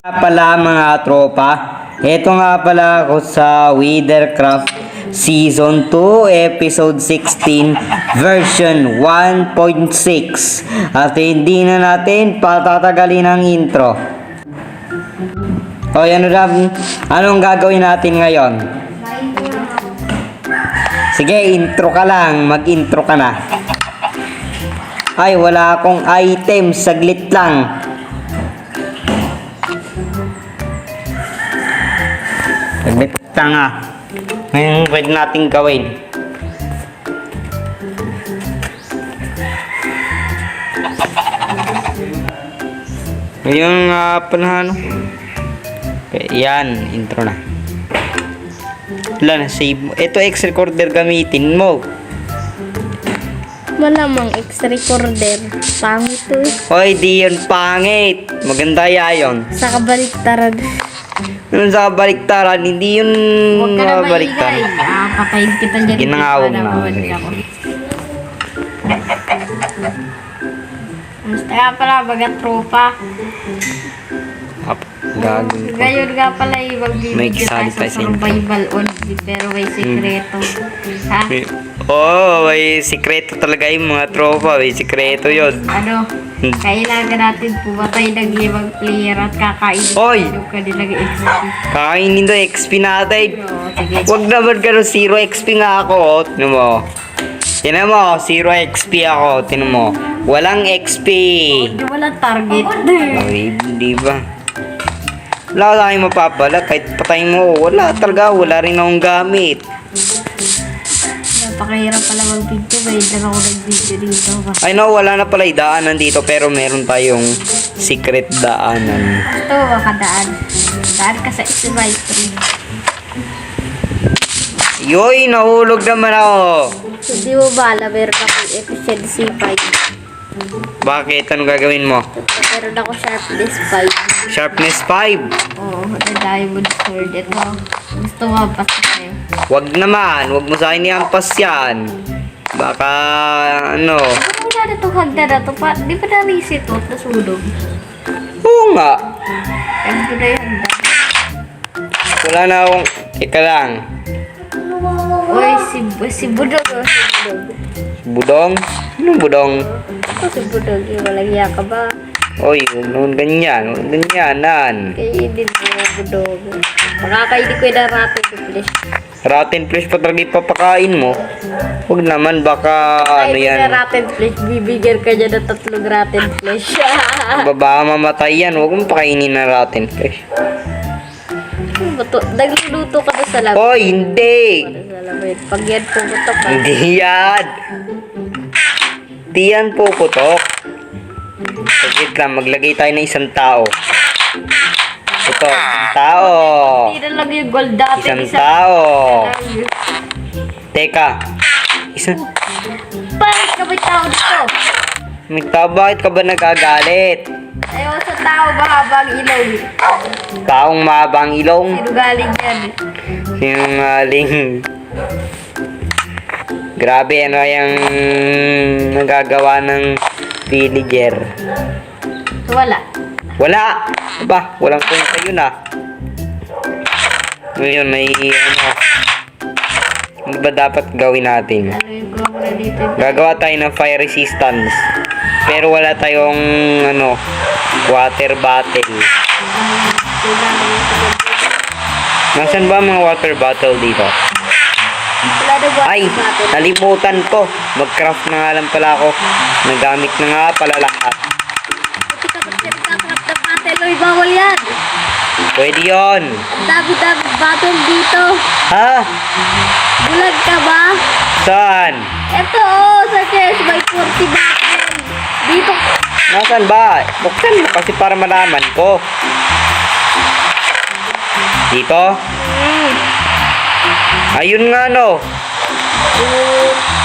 Pala mga tropa, eto nga pala ako sa Withercraft Season 2, Episode 16, Version 1.6. At hindi na natin patatagalin ang intro. O yan na, anong gagawin natin ngayon? Sige, intro ka lang, mag-intro ka na. Ay, wala akong item, saglit lang. Saglit nga. Ngayon pwede natin gawin. Ngayon pala ano. Okay, yan, intro na. Wala na, save mo. Ito X-Recorder gamitin mo. Malamang X-Recorder. Pangit to eh. Hoy, di yun pangit. Maganda yun. Sa kabaliktaran. Yung sa baliktaran, hindi yun Huwag ka na maingay. baliktaran. Patayin kita dyan. Ginangawag na. Basta nga pala, bagat tropa. Gagawin ko. Ngayon nga pala, May magbibigyan kisali tayo tayo sa sa intro. survival only, pero may sikreto. Ha? May sikreto talaga yung mga tropa. May sikreto yun. Ano? Kailangan natin pumatay ng limang player at kakainin Oy! yung kanilang XP. Kakainin daw XP natin. Oo, sige. Huwag naman ganun, 0 XP nga ako. Oh. Tinan mo. Tinan mo, 0 XP ako. Tinan mo. Walang XP. Hindi walang target. Ay, di ba? Wala tayong mapapala. Kahit patayin mo, wala talaga. Wala rin akong gamit. Napakahirap pala mag-video. May dala ko nag-video dito. I know, wala na pala daanan dito. Pero meron tayong secret daanan. Ito, makadaan. Daan ka sa S-Ride 3. Yoy, nahulog naman ako. Hindi mo ba alam, meron akong efficiency 5. Bakit? Ano gagawin mo? Meron ako sharpness 5. Sharpness 5. Oo, na diamond sword. Ito, gusto mo pasa sa'yo. Wag naman. Wag mo sa akin iampas yan. Baka, ano. Wala na itong hagda na ito. Di ba na-reset ito? Nasunog. Oo nga. Alam ko na yung hagda. Wala na akong, teka lang. Uy, si Budog. Oh, si Budog. Budong? Anong budong? Ito si Budog. Walang iya ka ba? Oy, huwag naman ganyan. Huwag ganyanan. Kainin mo, Budog. Makakainin ko yung rotten flesh. Rotten flesh pa talaga ipapakain mo. Huwag naman, baka ano Kainin yan. na rotten flesh. Bibigyan ka niya ng 3 rotten flesh. Baka mamatay yan. Huwag mo pakainin na rotten flesh. Nagluluto ka na sa lamay. Oy, hindi! Sa lamay. Pag yan pumutok ka. Hindi yan! Hindi yan puputok. Saglit lang, maglagay tayo ng isang tao. Ito, isang tao. Hindi na lang yung gold dati. Isang tao. Teka. Isang... Bakit ka may tao dito? Tao, bakit ka ba nagagalit? Ayaw sa tao mahabang ilong. Taong mahabang ilong. Sino galing yan? Sinungaling. Grabe, ano yung nagagawa ng villager? Wala. Wala! Aba, walang kwenta yun ah. Ngayon, may ano. Ano ba dapat gawin natin? Ano yung gawa ko na dito? Gagawa tayo ng fire resistance. Pero wala tayong ano, water bottle. Nasaan ba ang mga water bottle dito? Wala na ba? Ay, nalimutan ko. Mag-craft na nga lang pala ako. Nagamit na nga pala lahat. Buti ka ba't nagkakrap ng battle? Uy, bawal yan. Pwede yun. Dami-dami battle dito. Ha? Bulag ka ba? Saan? Ito sa chest may 40 battle. Dito. Nasaan ba? Buksan mo kasi para malaman ko. Dito? Ayun nga no.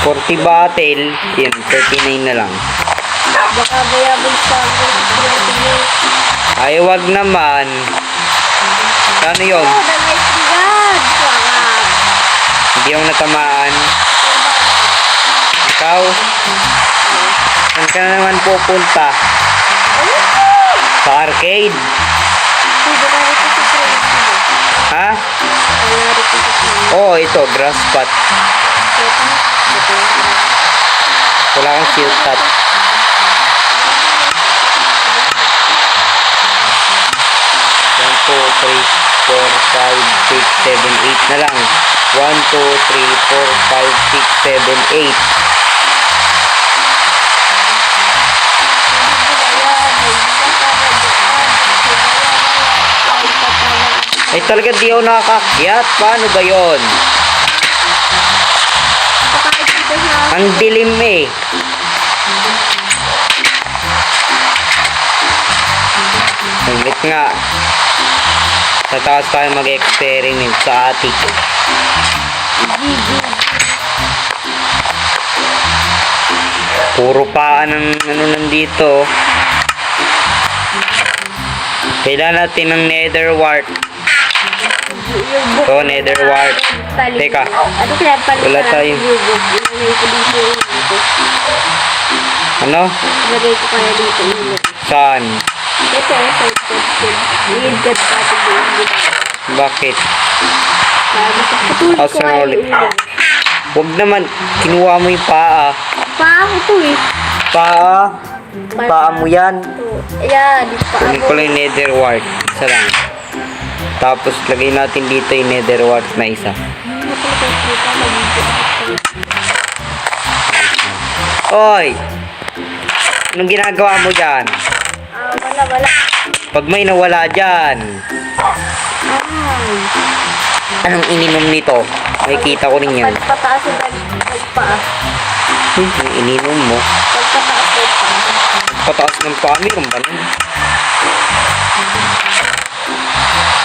40 bottle. Yan, 39 na lang. Baka bayabag sa akin. Ay, wag naman. Ano yun? Oh, nag-ice bigat. Hindi ako natamaan. Ikaw? Saan ka na naman pupunta? Sa arcade? Ha? Wala rin po sa kanya. Oh, ito, grass pot. Wala kang shield top. 1, 2, 3, 4, 5, 6, 7, 8 na lang. 1, 2, 3, 4, 5, 6, 7, 8. Ay talaga di ako nakakakyat. Paano ba yon? Ang dilim eh. Saglit nga. Sa taas tayo mag-experiment sa attic. Puro paan ng ano nandito. Kailangan natin ng nether wart. So, nether wart. Teka. Ano kaya pala? Wala tayo. Ano? Lagay ko kaya dito. Saan? Ito, i-edit natin dito. Bakit? Sabi ko, katulad ko Asan ay ulit? ulo. Huwag naman. Kinuha mo yung paa. Paa ko to eh. Paa? Paa mo yan. Ayan, paa Kunin ko lang yung nether wart. Isa lang. Tapos lagay natin dito yung nether wart na isa. Oy! Anong ginagawa mo dyan? Wala. Pag may nawala dyan, Ay. anong ininom nito? Makikita ko rin yan. Pagpataas yung nagpaa. Yung ininom mo. Pagpataas yung paa. Pataas ng paa. Meron ba nun?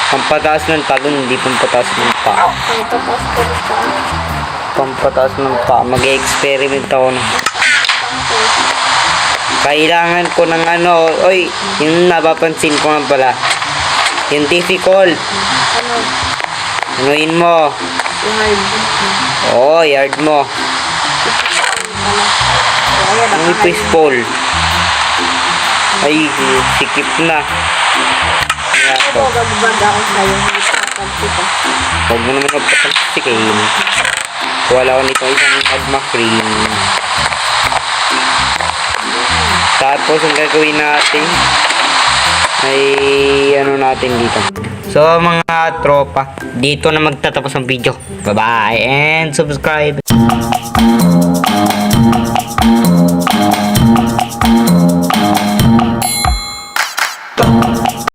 Pampataas ng talon, hindi pampataas ng paa. Pagpataas yung paa. Pampataas ng paa. Mag-experiment ako na. Kailangan ko ng ano. Oy, yung napapansin ko nga pala. Yung difficult. Ano? Anuin mo. Yung hard. Oo, yard mo. Ayan, Ang ipis pole. Ay, sikip na. Kaya ako to. gababag ako sa'yo. Hindi ka kapansi ka. Huwag mo naman magpapalsikin. Wala ko nito isang magma cream. Tapos ang gagawin natin ay ano natin dito. So mga tropa, dito na magtatapos ang video. Bye bye and subscribe.